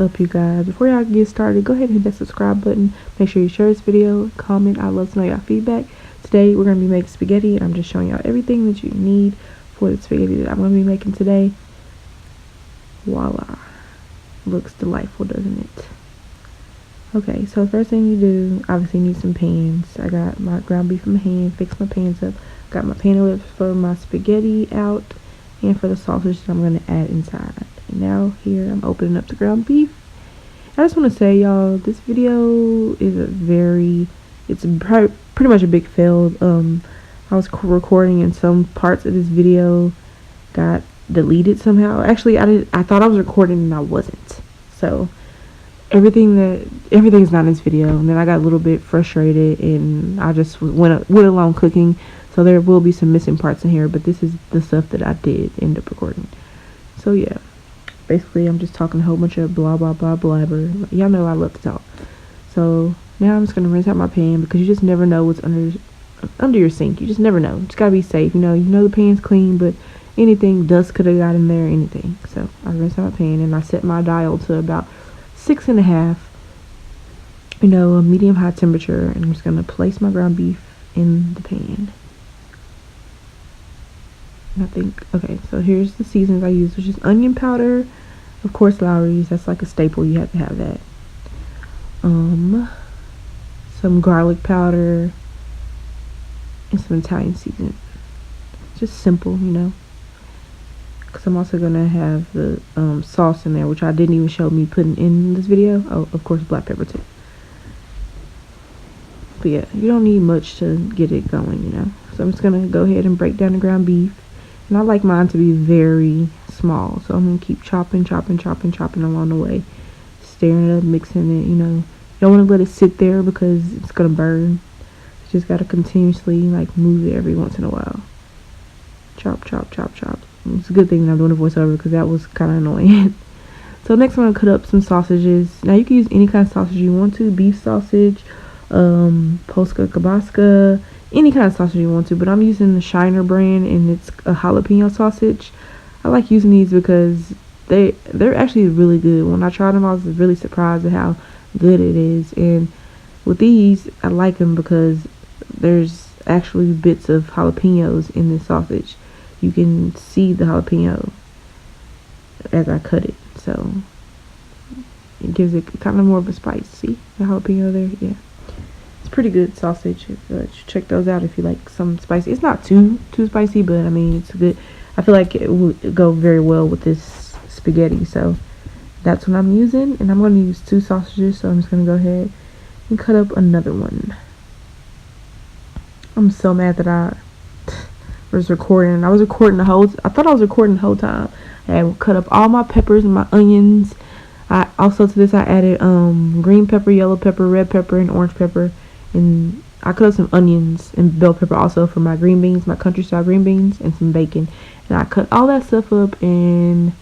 up, you guys? Before y'all get started, go ahead and hit that subscribe button. Make sure you share this video, comment. I'd love to know y'all feedback. Today we're going to be making spaghetti, and I'm just showing y'all everything that you need for the spaghetti that I'm going to be making today. Voila. Looks delightful, doesn't it? Okay, so first thing you do, obviously you need some pans. I got my ground beef in my hand, fixed my pans up. Got my pan whips for my spaghetti out and for the sausage that I'm going to add inside. And now here I'm opening up the ground beef. I just want to say, y'all, this video is it's pretty much a big fail. I was recording and some parts of this video got deleted somehow. Actually, I thought I was recording and I wasn't. So everything's not in this video, and then I got a little bit frustrated and I just went along cooking, so there will be some missing parts in here, but this is the stuff that I did end up recording. So yeah, basically I'm just talking a whole bunch of blah blah blah blabber. Y'all know I love to talk. So now I'm just gonna rinse out my pan, because you just never know what's under your sink. You just never know. Just gotta be safe. You know the pan's clean, but anything, dust could have got in there, anything. So I rinse out my pan and I set my dial to about 6.5, a medium high temperature, and I'm just gonna place my ground beef in the pan. And I think, okay, so here's the seasonings I use, which is onion powder, of course Lowry's, that's like a staple, you have to have that. Some garlic powder and some Italian seasoning. Just simple, because I'm also gonna have the sauce in there, which I didn't even show me putting in this video. Oh, of course, black pepper too. But yeah, you don't need much to get it going, So I'm just gonna go ahead and break down the ground beef, and I like mine to be very small, so I'm gonna keep chopping along the way, stirring it up, mixing it. You don't want to let it sit there because it's gonna burn. You just gotta continuously move it every once in a while. Chop. It's a good thing that I'm doing a voiceover, because that was kind of annoying. So next I'm going to cut up some sausages. Now you can use any kind of sausage you want to. Beef sausage, Polska kielbasa, any kind of sausage you want to. But I'm using the Shiner brand, and it's a jalapeno sausage. I like using these because they're actually really good. When I tried them, I was really surprised at how good it is. And with these, I like them because there's actually bits of jalapenos in this sausage. You can see the jalapeno as I cut it, so it gives it kind of more of a spice. See the jalapeno there? Yeah, it's pretty good sausage. Check those out if you like some spicy. It's not too spicy, but I mean, it's good. I feel like it would go very well with this spaghetti, so that's what I'm using. And I'm going to use 2 sausages, so I'm just going to go ahead and cut up another one. I'm so mad that I was recording. I thought I was recording the whole time. I cut up all my peppers and my onions. To this I added green pepper, yellow pepper, red pepper, and orange pepper. And I cut up some onions and bell pepper also for my green beans, my country style green beans, and some bacon. And I cut all that stuff up and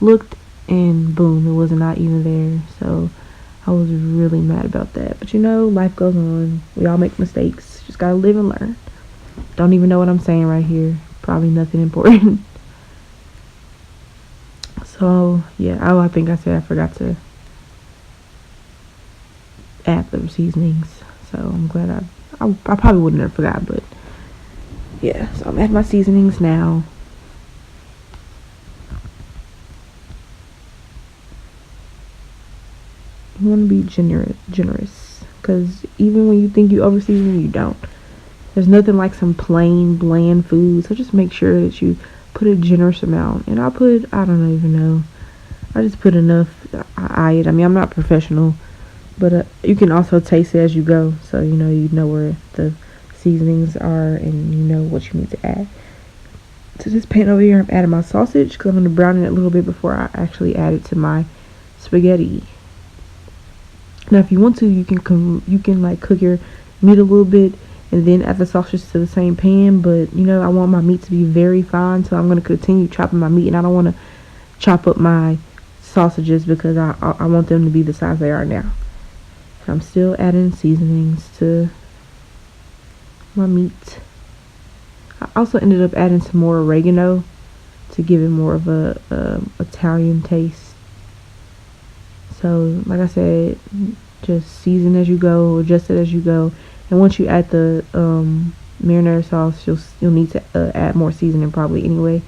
looked, and boom, it was not even there. So I was really mad about that. But life goes on. We all make mistakes. Just gotta live and learn. Don't even know what I'm saying right here. Probably nothing important. So yeah, I think I said I forgot to add the seasonings. So I'm glad I probably wouldn't have forgot, but yeah. So I'm adding my seasonings now. You want to be generous, because even when you think you over season, you don't. There's nothing like some plain bland food, so just make sure that you put a generous amount. And I don't even know, I just put enough. I mean, I'm not professional, but you can also taste it as you go, so you know where the seasonings are, and you know what you need to add. To this pan over here, I'm adding my sausage, because I'm going to brown it a little bit before I actually add it to my spaghetti. Now if you want to, you can cook your meat a little bit and then add the sausage to the same pan, but I want my meat to be very fine, so I'm going to continue chopping my meat, and I don't want to chop up my sausages because I want them to be the size they are now. So I'm still adding seasonings to my meat. I also ended up adding some more oregano to give it more of a Italian taste. So like I said, just season as you go, adjust it as you go. And once you add the marinara sauce, you'll need to add more seasoning probably anyway,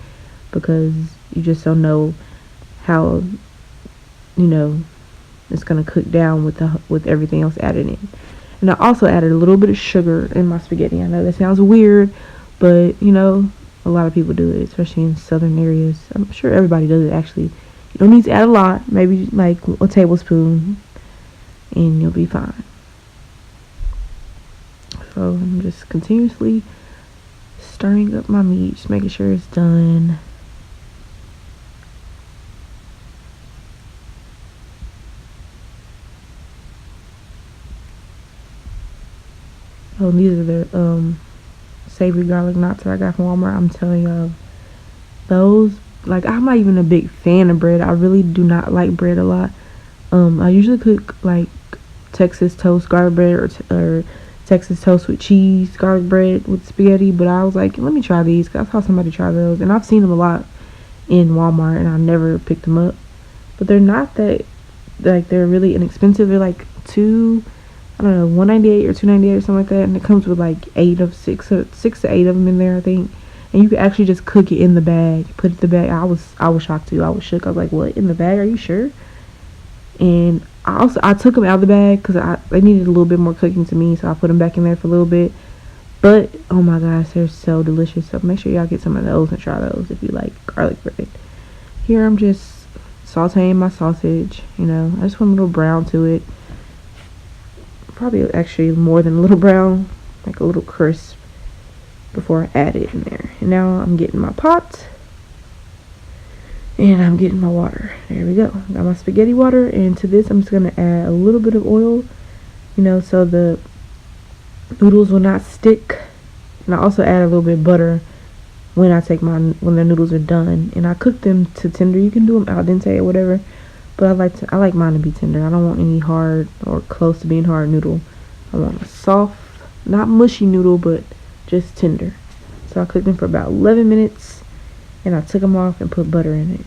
because you just don't know how, you know, it's gonna cook down with everything else added in. And I also added a little bit of sugar in my spaghetti. I know that sounds weird, but you know, a lot of people do it, especially in southern areas. I'm sure everybody does it actually. You don't need to add a lot, maybe like a tablespoon, and you'll be fine. So I'm just continuously stirring up my meat, just making sure it's done. Oh, these are the savory garlic knots that I got from Walmart. I'm telling y'all, those, like, I'm not even a big fan of bread. I really do not like bread a lot. I usually cook like Texas toast garlic bread or Texas toast with cheese garlic bread with spaghetti, but I was like, let me try these because I saw somebody try those, and I've seen them a lot in Walmart, and I never picked them up. But they're not that, like, they're really inexpensive. They're like I don't know, $1.98 or $2.98 or something like that, and it comes with like 6 to 8 of them in there, I think. And you can actually just cook it in the bag, put it in the bag. I was shocked too. I was shook. I was like, what, in the bag? Are you sure? And I took them out of the bag because they needed a little bit more cooking to me, so I put them back in there for a little bit. But oh my gosh, they're so delicious. So make sure y'all get some of those and try those if you like garlic bread. Here I'm just sauteing my sausage. You know, I just want a little brown to it. Probably actually more than a little brown, like a little crisp, before I add it in there. And now I'm getting my pot and I'm getting my water. There we go. Got my spaghetti water, and to this I'm just gonna add a little bit of oil, you know, so the noodles will not stick. And I also add a little bit of butter when when the noodles are done, and I cook them to tender. You can do them al dente or whatever, but I like mine to be tender. I don't want any hard or close to being hard noodle. I want a soft, not mushy noodle, but just tender. So I cooked them for about 11 minutes, and I took them off and put butter in it.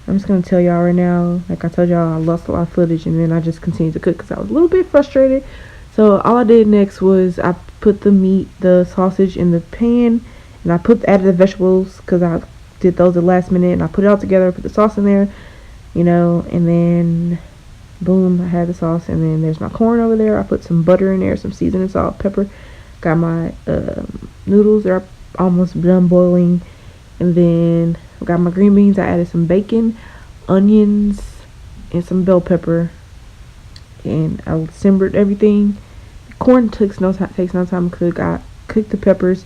I'm just going to tell y'all right now, like I told y'all, I lost a lot of footage, and then I just continued to cook because I was a little bit frustrated. So all I did next was I put the sausage in the pan, and I added the vegetables because I did those at the last minute, and I put it all together, put the sauce in there, you know, and then boom, I had the sauce. And then there's my corn over there. I put some butter in there, some seasoning, salt, pepper. Got my noodles, they're almost done boiling. And then I got my green beans. I added some bacon, onions, and some bell pepper, and I simmered everything. Corn takes no time to cook. I cooked the peppers.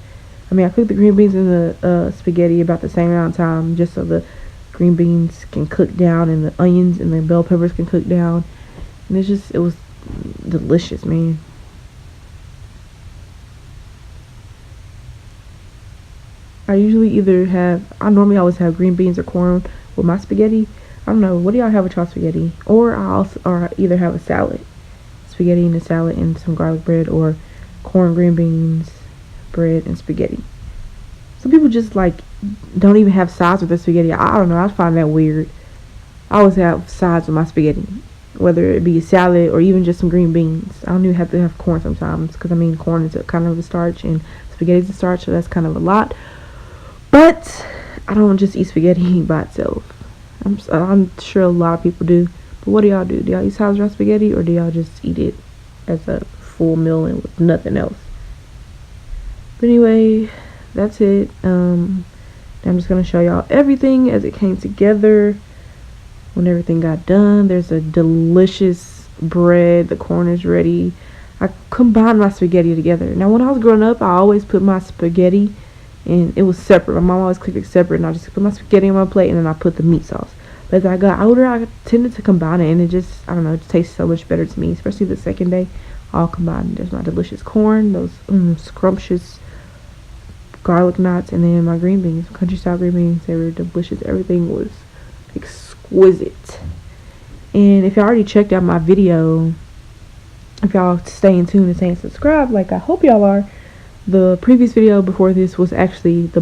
I cooked the green beans and the spaghetti about the same amount of time, just so the green beans can cook down and the onions and the bell peppers can cook down. And it was delicious, man. I normally always have green beans or corn with my spaghetti. I don't know, what do y'all have with y'all spaghetti? Or I either have a salad, spaghetti and a salad and some garlic bread, or corn, green beans, bread, and spaghetti. Some people just like don't even have sides with their spaghetti. I don't know, I find that weird. I always have sides with my spaghetti, whether it be a salad or even just some green beans. I don't even have to have corn sometimes, because corn is kind of a starch and spaghetti is a starch, so that's kind of a lot. But I don't just eat spaghetti by itself. I'm sure a lot of people do. But what do y'all do? Do y'all eat sides with y'all spaghetti, or do y'all just eat it as a full meal and with nothing else? But anyway, that's it. I'm just gonna show y'all everything as it came together when everything got done. There's a delicious bread. The corn is ready. I combined my spaghetti together. Now, when I was growing up, I always put my spaghetti, and it was separate. My mom always cooked it separate, and I just put my spaghetti on my plate, and then I put the meat sauce. But as I got older, I tended to combine it, and it just, I don't know, it tastes so much better to me, especially the second day, all combined. There's my delicious corn, those scrumptious garlic knots, and then my green beans, country style green beans. They were delicious. Everything was exquisite. And if y'all already checked out my video, if y'all staying tuned and saying subscribe, like I hope y'all are, the previous video before this was actually the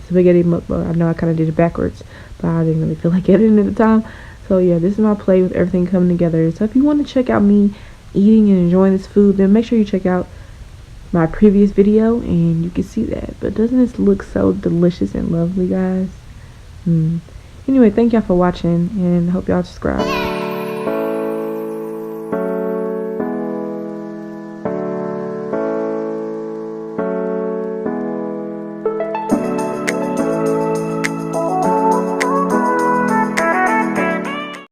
spaghetti mukbang. I know I kind of did it backwards, but I didn't really feel like editing at the time. So yeah, this is my plate with everything coming together. So if you want to check out me eating and enjoying this food, then make sure you check out my previous video and you can see that. But doesn't this look so delicious and lovely, guys? Anyway, thank y'all for watching and hope y'all subscribe.